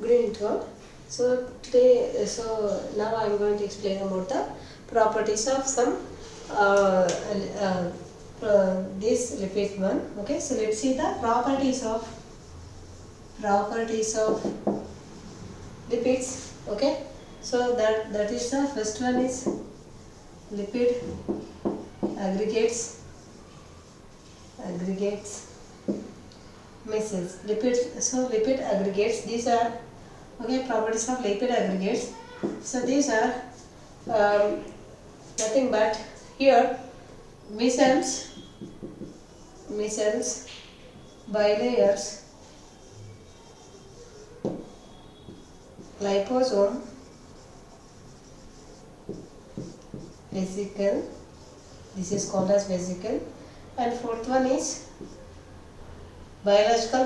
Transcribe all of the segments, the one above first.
green tone. So today, now I am going to explain about the properties of some uh, uh, this lipid one. Okay, so let's see the properties of lipids. Okay, so that is the first one is lipid aggregates misses lipids. So lipid aggregates, these are okay properties of lipid aggregates. So these are um, nothing but here micelles, bilayers, liposome, vesicle, this is called as vesicle, and fourth one is biological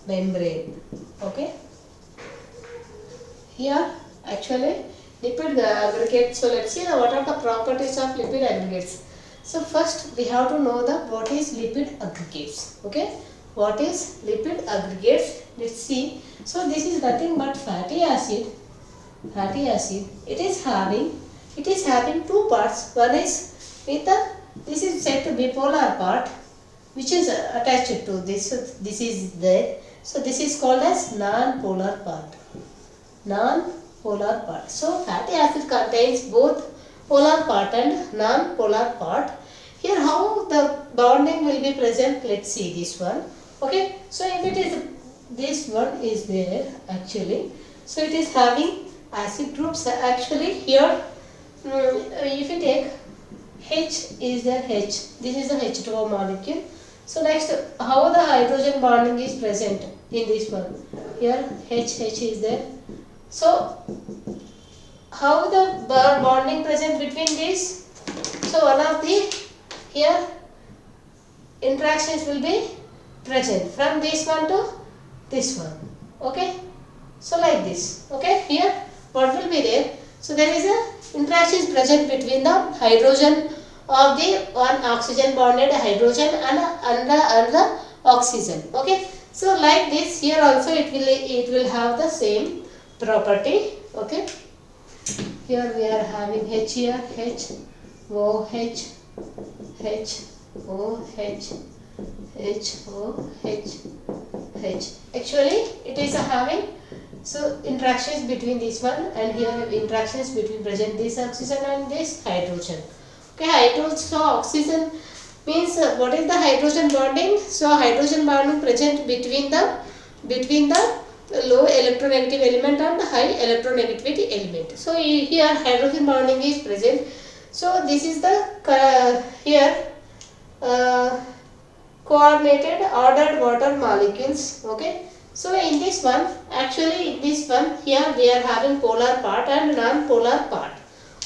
membrane. Okay, here actually lipid aggregates. So let's see what are the properties of lipid aggregates. So first we have to know the what is lipid aggregates. Okay, what is lipid aggregates? Let's see. So this is nothing but fatty acid. It is having two parts. One is with the, this is said to be polar part, which is attached to this. So this is there. So this is called as non-polar part. So fatty acid contains both polar part and non-polar part. Here how the bonding will be present, let's see this one. Okay, so if it is, this one is there actually, so it is having acid groups actually here. If you take H is there, H, this is the H2O molecule. So next, how the hydrogen bonding is present in this one, here H is there. So how the bonding present between these? So one of the here interactions will be present from this one to this one. Okay, so like this. Okay, here what will be there? So there is a interactions present between the hydrogen of the one oxygen bonded hydrogen and the oxygen. Okay, so like this here also it will have the same property. Okay, here we are having H here, H, O, H, H, O, H, H, O, H, H. Actually it is having so interactions between this one, and here interactions between present this oxygen and this hydrogen. Okay, hydrogen, so oxygen means what is the hydrogen bonding? So hydrogen bonding present between the low electronegative element and high electronegativity element. So here hydrogen bonding is present. So this is the here coordinated ordered water molecules. Okay, so in this one, actually in this one here we are having polar part and non-polar part.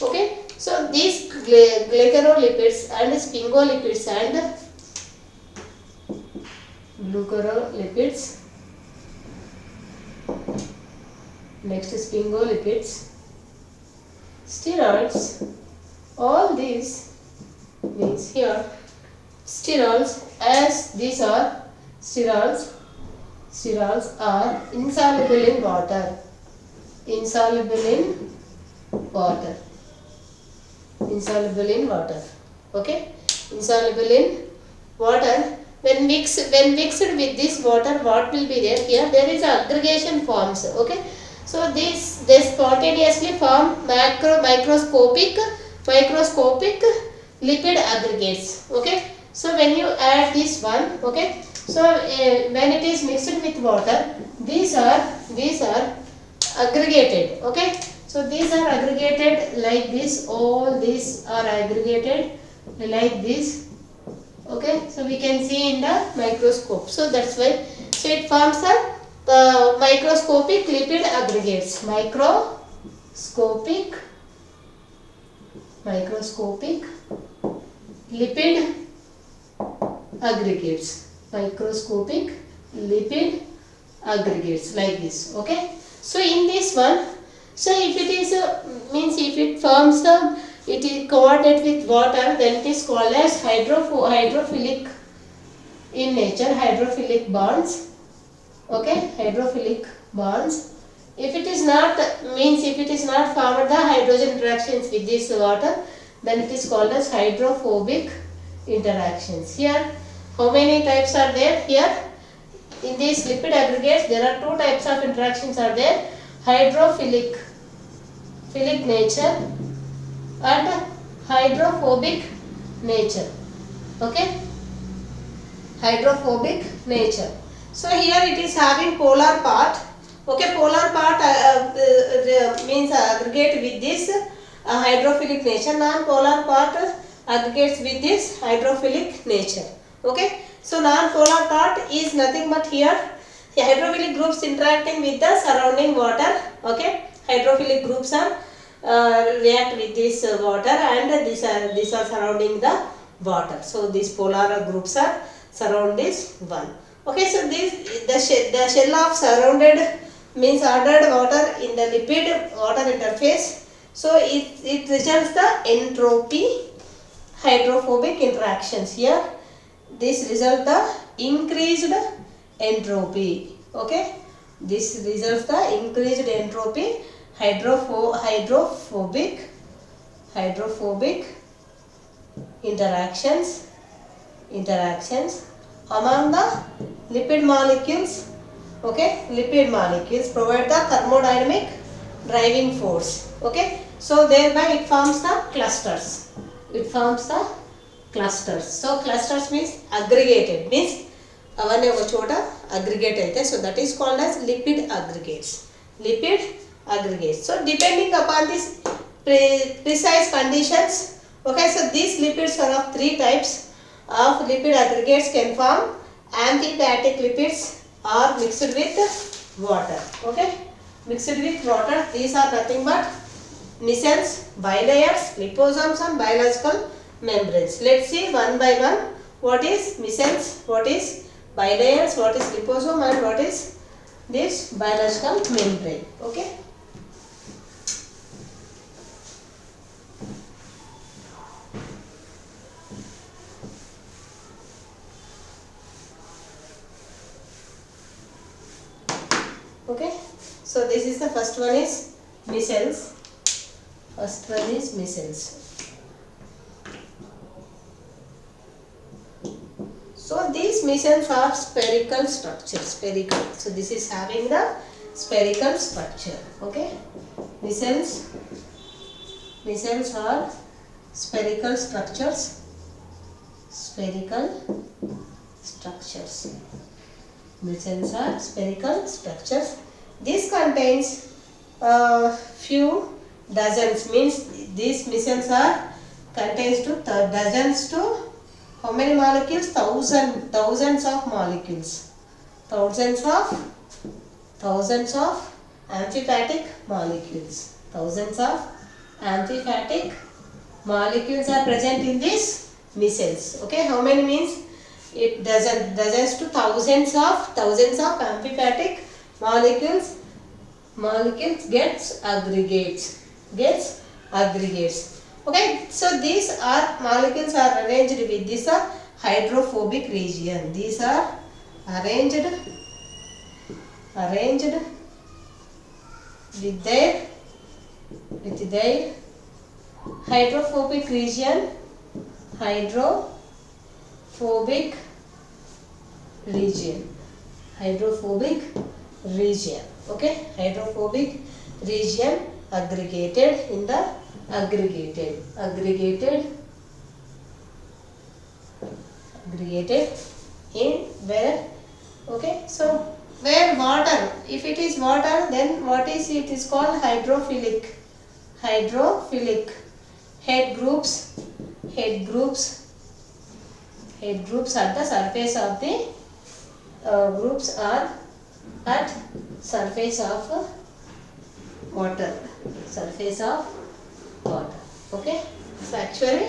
Okay, so these glycerolipids and sphingolipids and glucurolipids, next sphingolipids, steroids, all these means here sterols, as these are sterols are insoluble in water. Okay, insoluble in water. When mixed with this water, what will be there? Here there is aggregation forms. Okay, so they spontaneously form microscopic lipid aggregates. Okay, so when you add this one, okay, so when it is mixed with water, these are aggregated. Okay, so these are aggregated like this. All these are aggregated like this. Okay, so we can see in the microscope. So that's why, so it forms a microscopic lipid aggregates. Microscopic lipid aggregates like this. Okay, so in this one, so if it is means if it forms it is coordinate with water, then it is called as hydrophilic in nature, hydrophilic bonds. Okay, hydrophilic bonds. If it is not formed the hydrogen interactions with this water, then it is called as hydrophobic interactions. Here, how many types are there? Here, in these lipid aggregates, there are two types of interactions are there: hydrophilic nature and hydrophobic nature. Okay, hydrophobic nature. So here it is having polar part. Okay, polar part means aggregate with this hydrophilic nature. Non-polar part aggregates with this hydrophilic nature. Okay, so non-polar part is nothing but here the hydrophilic groups interacting with the surrounding water. Okay, hydrophilic groups are react with this water, and these are surrounding the water. So these polar groups are surround this one. Okay, so the shell of surrounded means ordered water in the lipid water interface. So it results the entropy hydrophobic interactions. Here this result the increased entropy. Okay, this results the increased entropy hydrophobic interactions among the lipid molecules. Okay, lipid molecules provide the thermodynamic driving force. Okay, so thereby it forms the clusters. So clusters means aggregated, means అవన్నీ ఒక చోట aggregate అయితే, so that is called as lipid aggregates. So depending upon this precise conditions, okay, so these lipids are of three types of lipid aggregates can form: amphipathic lipids or mixed with water. Okay, mixed with water, these are nothing but micelles, bilayers, liposomes and biological membranes. Let's see one by one what is micelles, what is bilayers, what is liposome, and what is this biological membrane. Okay, okay, so this is the first one is micelles. So these micelles are spherical structure. So this is having the spherical structure. Okay, micelles are spherical structures. Micelles are spherical structures. This contains few dozens, means these micelles are contains to dozens to how many molecules? Thousands of molecules. Thousands of amphipathic molecules. Thousands of amphipathic molecules are present in these micelles. Okay, how many means? It dozens to thousands of amphipathic molecules gets aggregates. Okay, so these are molecules are arranged with this hydrophobic region. These are arranged with their hydrophobic region. Okay, hydrophobic region aggregated in the aggregated in where? Okay, so where water, if it is water, then what is it is called hydrophilic head groups at the surface of the groups are at surface of water. Okay, so actually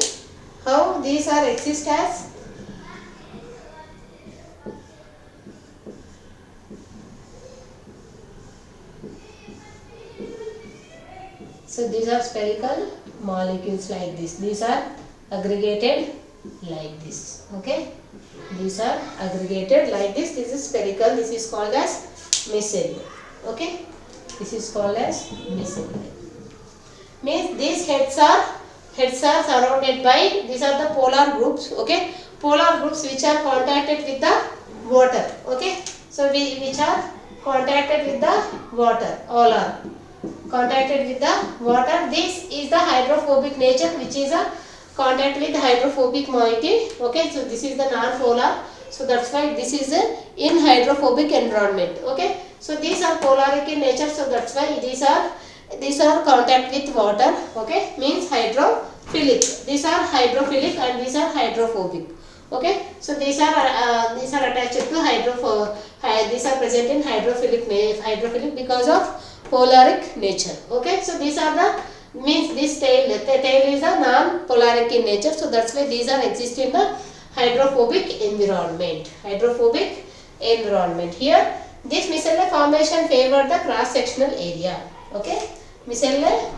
how these are exist as so these are spherical molecules like this. These are aggregated like this. Okay, these are aggregated like this. This is spherical. This is called as Mycelium. Okay, this is called as mycelium. Means these heads are surrounded by, these are the polar groups. Okay, polar groups which are contacted with the water. Okay, so which are contacted with the water, all are contacted with the water. This is the hydrophobic nature, which is a contact with hydrophobic moiety. Okay, so this is the non-polar. So that's why this is a in hydrophobic environment. Okay, so these are polaric in nature. So that's why these are contact with water. Okay, means hydrophilic. These are hydrophilic and these are hydrophobic. Okay, so these are attached to these are present in hydrophilic because of polaric nature. Okay, so these are the, means this tail is a non-polaric in nature. So that's why these are exist in the hydrophobic environment. Hydrophobic environment. Here, this mycelial formation favor the cross-sectional area. Okay, mycelial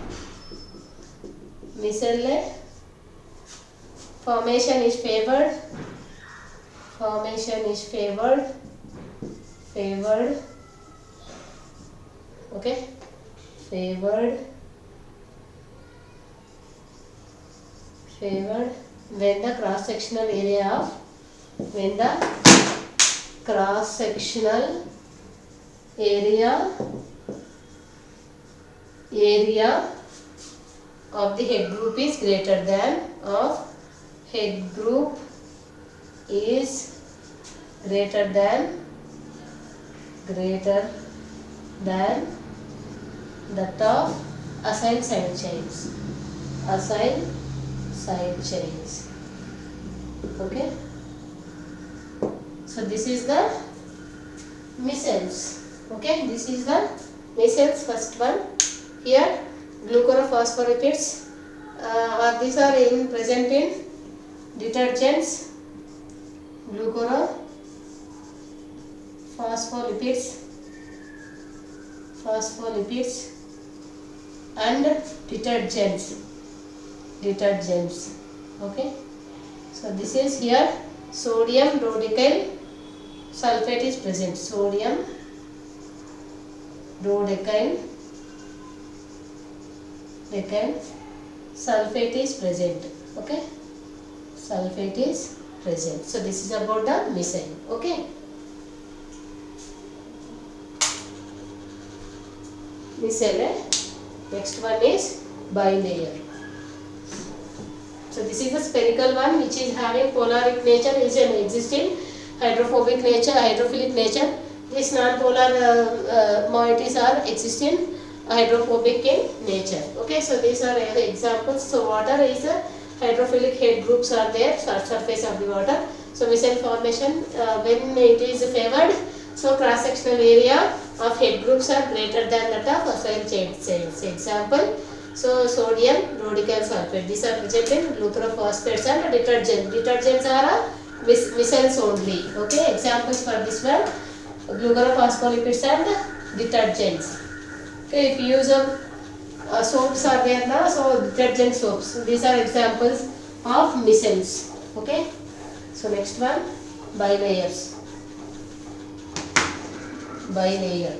formation is favored. Okay, favored when the cross-sectional area of the head group is greater than that of acyl side chains. Okay, so this is the micelles. Okay, this is the micelles. First one here, glucorophospholipids. These are present in detergents. Glucorophospholipids and detergents. Okay, so this is here sodium dodecyl sulfate is present. Sodium dodecyl sulfate is present. Okay, sulfate is present. So this is about the micelle. Okay, micelle. Next one is bilayer. So this is the spherical one, which is having polaric nature, is an existing hydrophobic nature, hydrophilic nature. These non-polar moieties are existing hydrophobic in nature. Okay, so these are examples. So water is a hydrophilic head groups are there, surface of the water. So micelle formation when it is favored, so cross-sectional area of head groups are greater than that of acyl chains. Example, so sodium dodecyl sulfate. These are present in glucophosphates and detergents are micelles only. Okay, examples for this one, glucorophospholipids and detergents. Okay, if you use soaps are there now, so detergent soaps. These are examples of micelles. Okay, so next one, bilayers. Bilayer.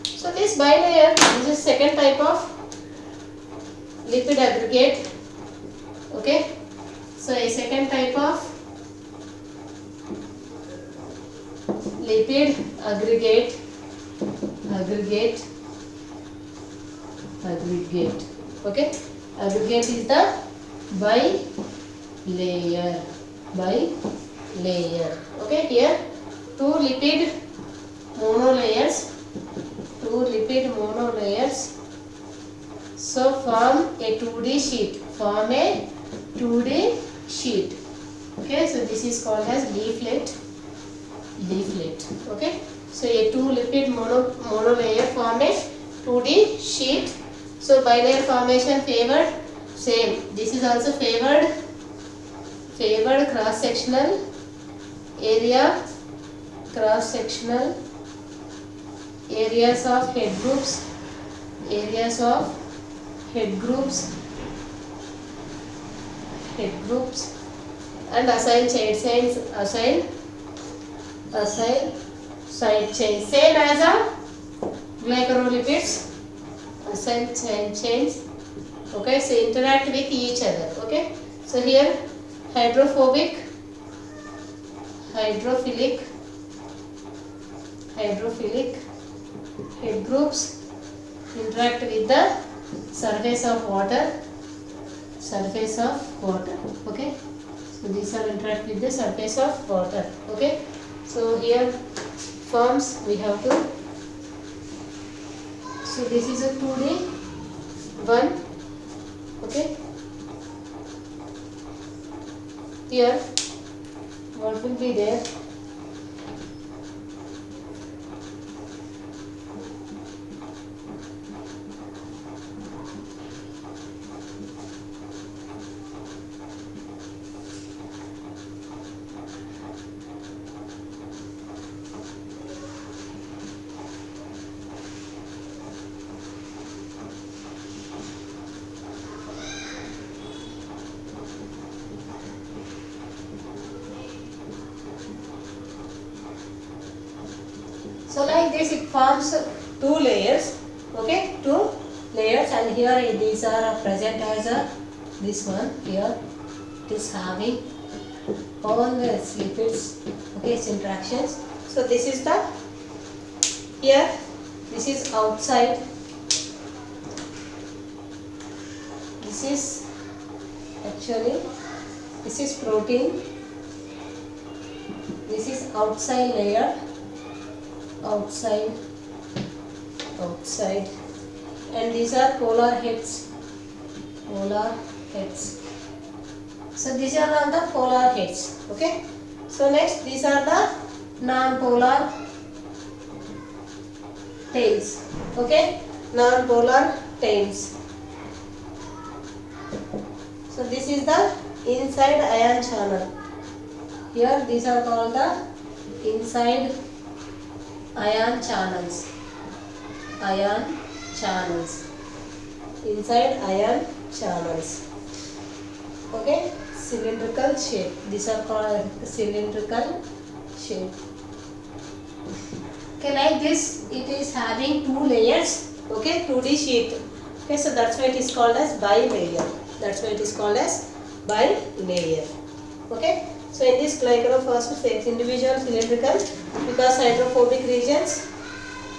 So this bilayer, this is second type of lipid aggregate. Okay, so a second type of lipid aggregate. Okay, aggregate is the bilayer. Okay, here two lipid monolayers. So form a 2D sheet. Okay, so this is called as leaflet. Okay, so a two lipid monolayer form a 2D sheet. So bilayer formation favored, same. This is also favored cross-sectional areas of head groups and assign side chains, same as a glycolipids, assign chains. Okay, so interact with each other. Okay, so here hydrophilic head groups interact with the surface of water. Okay, so these are interact with the surface of water. Okay, so here forms we have to, so this is a 2D one. Okay, here what will be there? So like this it forms 2 layers. Okay, 2 layers, and here these are present as a, this one here it is having all the lipids. Okay, its interactions. So this is the, here this is outside, this is actually, this is protein, this is outside layer, outside, and these are polar heads. So these are all the polar heads. Okay, so next these are the non-polar tails. Okay, non-polar tails. So this is the inside ion channel. Here these are called the inside ion channels. Inside ion channels. Okay, cylindrical shape. These are called cylindrical shape. Okay, like this it is having 2 layers. Okay, 2D sheet. Okay, so that's why it is called as bilayer. Okay, so in this glycophosphates, it's individual cylindrical because hydrophobic regions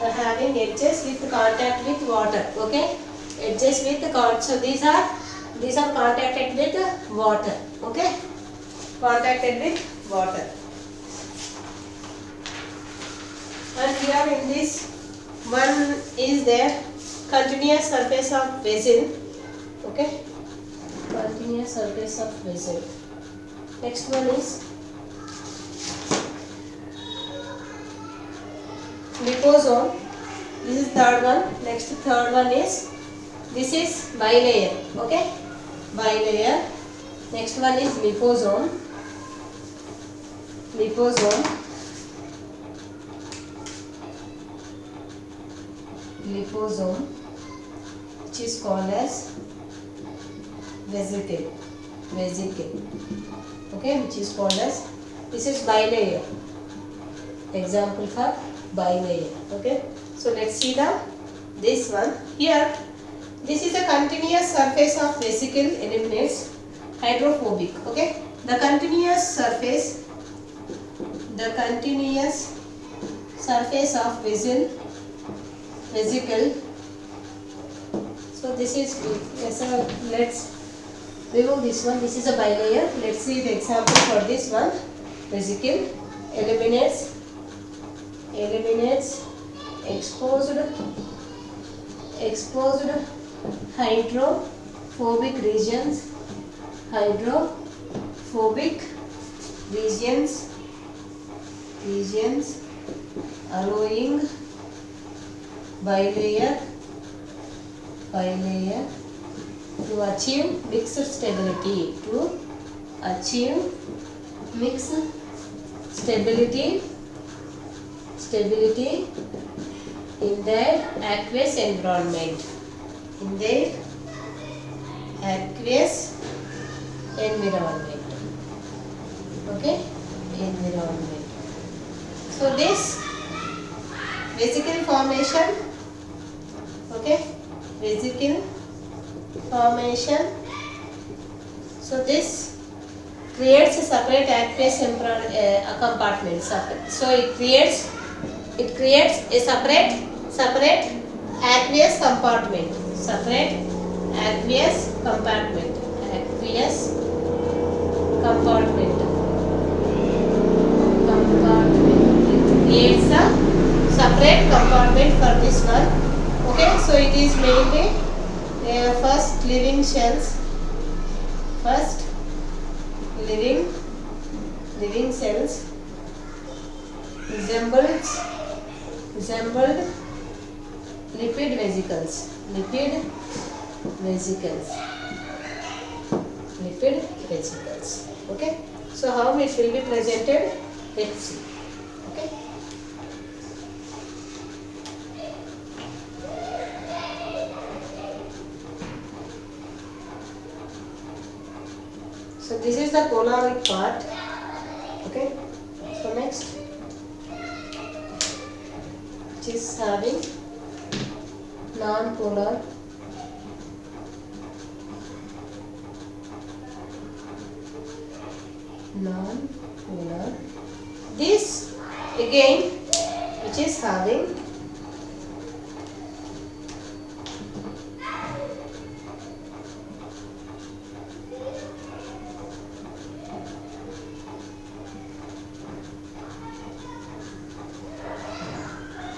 are having edges with contact with water. Okay, edges with contact. So these are contacted with water. Okay, contacted with water. And here in this one is there continuous surface of vessel. Okay, continuous surface of vessel. Next one is liposome. This is third one. Next third one is, this is bilayer. Okay, bilayer. Next one is liposome. Liposome, which is called as vesicle. Okay, which is called as, this is bilayer. Example for bilayer. Okay, so let's see this one here. This is a continuous surface of vesicle eliminates hydrophobic. Okay, the continuous surface of vesicle. So this is, so let's remove this one. This is a bilayer. Let's see the example for this one. Vesicle eliminates exposed hydrophobic regions. Allowing bilayer to achieve mixed stability in their aqueous environment. Okay, environment. So this vesicle formation, okay, vesicle formation. So this creates a separate aqueous compartment. So it creates a separate aqueous compartment. Separate aqueous compartment. Aqueous compartment. It creates a separate compartment for this one. Okay, so it is mainly first living cells. First living cells resembled lipid vesicles. Lipid vesicles. Okay. So how it will be presented? Let's see. Okay. So this is the polaric part. Okay. So next, which is having non-polar this again, which is having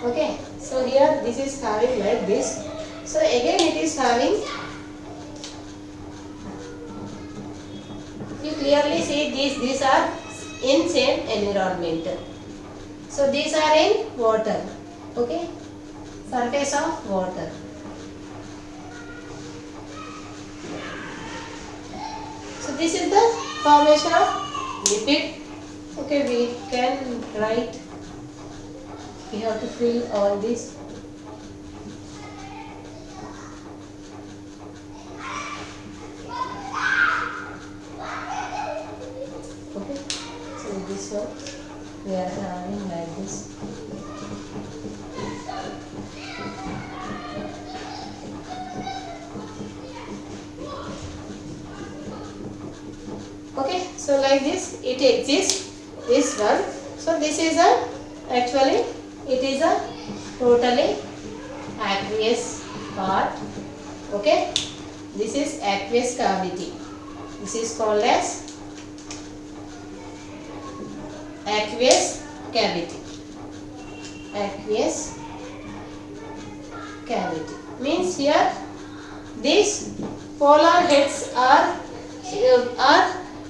okay, so here this is having like this. So again it is having, you clearly see these are in same environment. So these are in water. Okay, surface of water. So this is the formation of lipid. Okay, we can write. We have to fill all this. Okay, so this one we are having like this. Okay, so like this it exists, this one. So this is a, actually it is a totally aqueous part. Okay, this is aqueous cavity. This is called as aqueous cavity. Aqueous cavity means here these polar heads are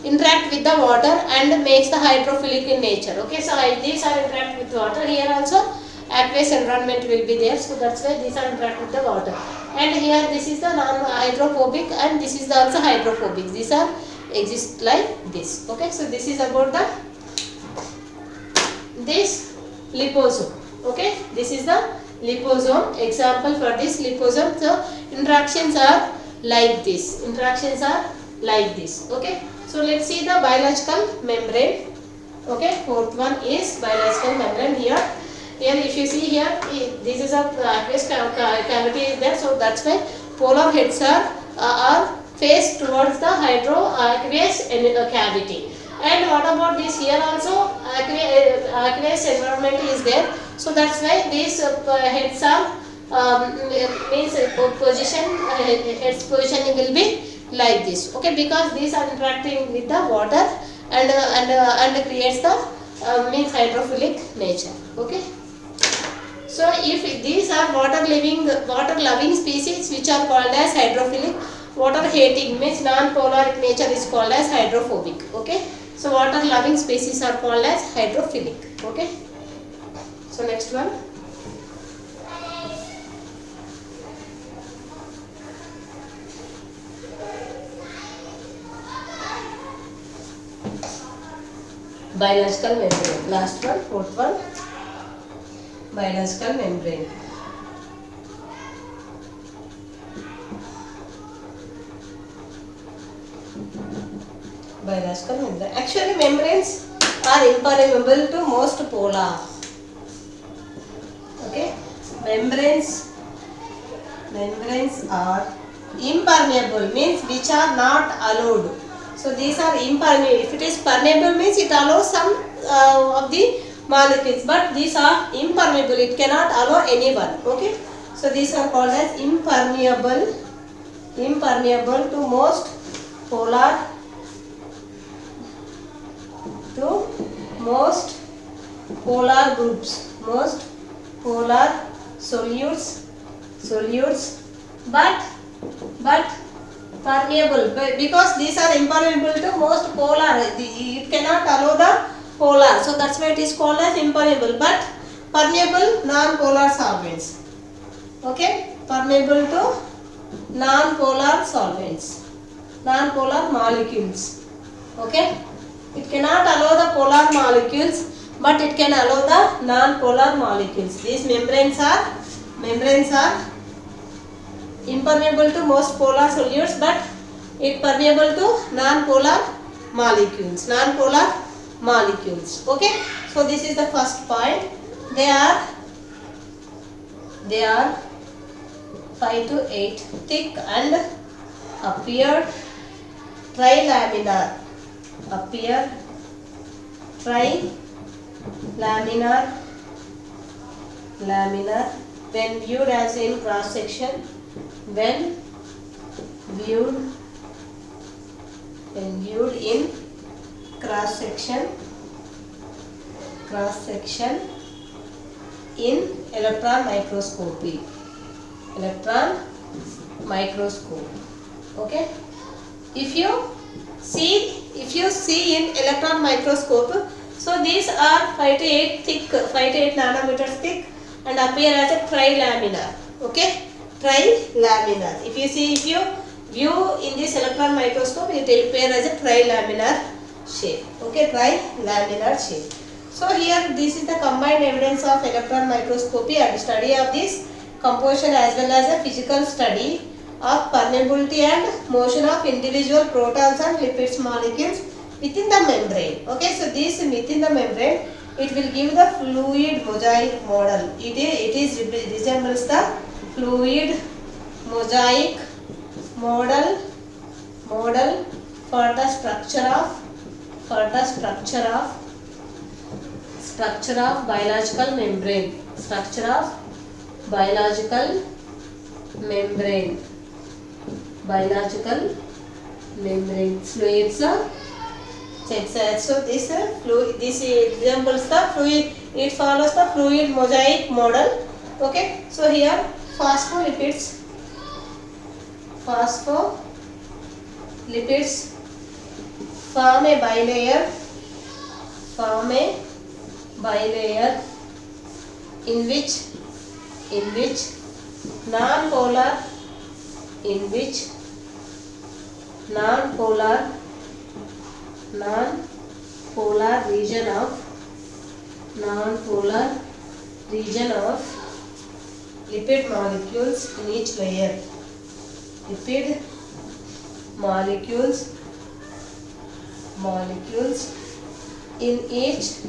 interact with the water and makes the hydrophilic in nature. Okay, so these are interact with water. Here also aqueous environment will be there, so that's why these are interact with the water. And here this is the non-hydrophobic and this is the also hydrophobic. These are exist like this. Okay, so this is about the this liposome. Okay, this is the liposome. Example for this liposome. So interactions are like this. Interactions are like this. Okay, so let's see the biological membrane. Okay, fourth one is biological membrane. Here if you see here, this is a aqueous cavity is there, so that's why polar heads are faced towards the aqueous cavity. And what about this? Here also aqueous environment is there, so that's why these heads are means position heads positioning will be like this. Okay, because these are interacting with the water and creates the means hydrophilic nature. Okay, so if these are water loving species which are called as hydrophilic, water hating means non-polaric nature is called as hydrophobic. Okay, so water loving species are called as hydrophilic. Okay, so next one. Biological membrane. Last one, fourth one. Biological membrane. Biological membrane. Actually, membranes are impermeable to most polar. Okay, membranes are impermeable, means which are not allowed. So these are impermeable. If it is permeable, means it allows some of the molecules, but these are impermeable. It cannot allow anyone. Okay, so these are called as impermeable to most polar groups, most polar solutes, but permeable, because these are impermeable to most polar. It cannot allow the polar, so that's why it is called as impermeable, but permeable non-polar solvents. Okay, permeable to non-polar solvents, non-polar molecules. Okay, it cannot allow the polar molecules, but it can allow the non-polar molecules. These membranes are impermeable to most polar solutes, but it permeable to non-polar molecules. Okay, so this is the first point. They are 5 to 8 thick and appear trilaminar. Laminar when viewed as in cross section. When viewed in cross section in electron microscopy. Okay, if you see in electron microscope, so these are 5 to 8 nanometers thick and appear as a trilaminar. Okay, trilaminar. If you view in this electron microscope, it will appear as a trilaminar shape. Okay, trilaminar shape. So here this is the combined evidence of electron microscopy and study of this composition as well as a physical study of permeability and motion of individual protons and lipids molecules within the membrane. Okay, so this within the membrane, it will give the fluid mosaic model. It resembles the fluid mosaic model for the structure of biological membrane. Fluids. So this resembles the fluid. It follows the fluid mosaic model. Okay. So here phospholipids form a bilayer in which non-polar region of lipid molecules in each layer. Lipid molecules in each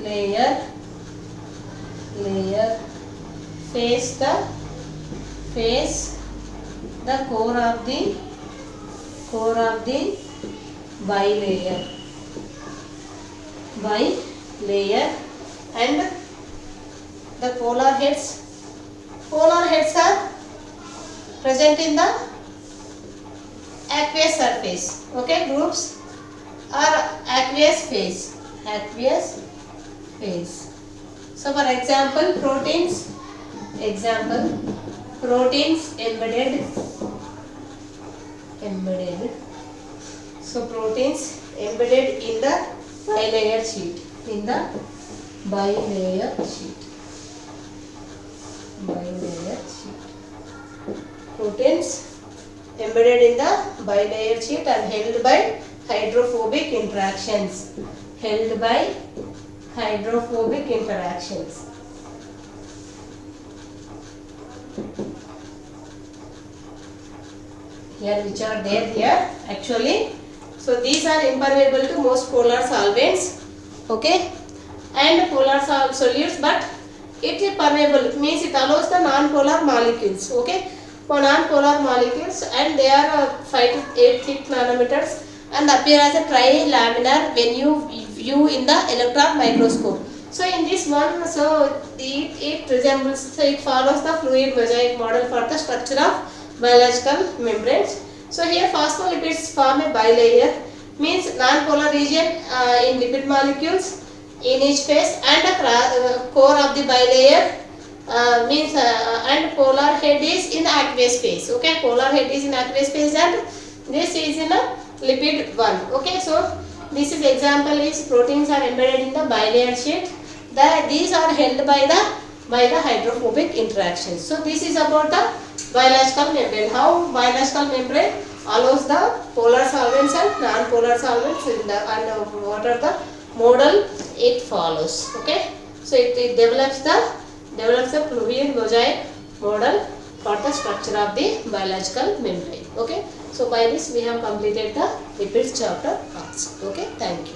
layer face the core of the bilayer, and the polar heads are present in the aqueous surface. Okay, groups are aqueous phase. So for example, proteins embedded. So proteins embedded in the bilayer sheet. Proteins embedded in the bilayer sheet and held by hydrophobic interactions. Here which are there here actually. So these are impermeable to most polar solvents, okay, and polar solutes, but it is permeable, means it allows the non-polar molecules, okay, for non-polar molecules, and they are 5 to 8 thick nanometers and appear as a trilaminar when you view in the electron microscope. So in this one, so it resembles, so it follows the fluid mosaic model for the structure of biological membranes. So here phospholipids form a bilayer, means non-polar region in lipid molecules in each phase, and the core of the bilayer means and polar head is in aqueous phase. Okay, polar head is in aqueous phase and this is in a lipid one. Okay, so this is example is proteins are embedded in the bilayer sheet. These are held by the hydrophobic interactions. So this is about the biological membrane. How biological membrane allows the polar solvents and non-polar solvents in the, and what are the model it follows. Okay, so it develops the fluid mosaic model for the structure of the biological membrane. Okay, so by this we have completed the lipids chapter. Okay, thank you.